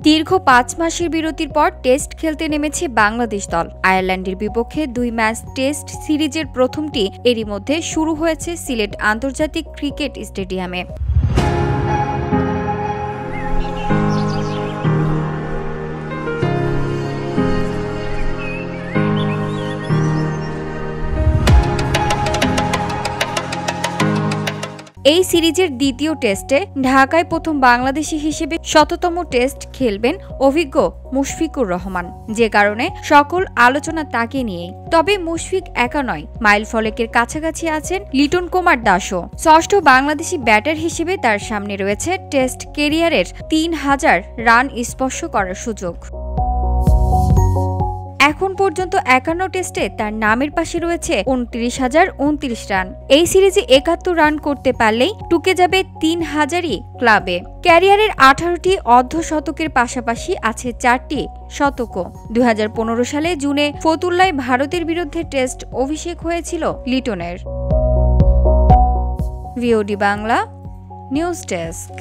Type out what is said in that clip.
দীর্ঘ ৫ মাসের বিরতির পর টেস্ট খেলতে নেমেছে বাংলাদেশ দল। আয়ারল্যান্ডের বিপক্ষে ২ ম্যাচ টেস্ট সিরিজের প্রথমটি এরই মধ্যে শুরু হয়েছে সিলেট আন্তর্জাতিক ক্রিকেট স্টেডিয়ামে। এই সিরিজের দ্বিতীয় টেস্টে ঢাকায় প্রথম বাংলাদেশি হিসেবে শততম টেস্ট খেলবেন অভিজ্ঞ মুশফিকুর রহমান, যে কারণে সকল আলোচনা তাকে নিয়েই। তবে মুশফিক একা নয়, মাইল ফলকের কাছাকাছি আছেন লিটন কুমার দাসও। ষষ্ঠ বাংলাদেশি ব্যাটার হিসেবে তার সামনে রয়েছে টেস্ট কেরিয়ারের ৩,০০০ রান স্পর্শ করার সুযোগ। এখন পর্যন্ত ৫১ টেস্টে তার নামের পাশে রয়েছে ২৯,০২৯ রান। এই সিরিজে ৭১ রান করতে পারলেই টুকে যাবে ৩,০০০ই ক্লাবে। ক্যারিয়ারের ১৮টি অর্ধশতকের পাশাপাশি আছে ৪টি শতকও। ২০১৫ সালে জুনে ফতুল্লায় ভারতের বিরুদ্ধে টেস্ট অভিষেক হয়েছিল লিটনের। VOD Bangla news desk.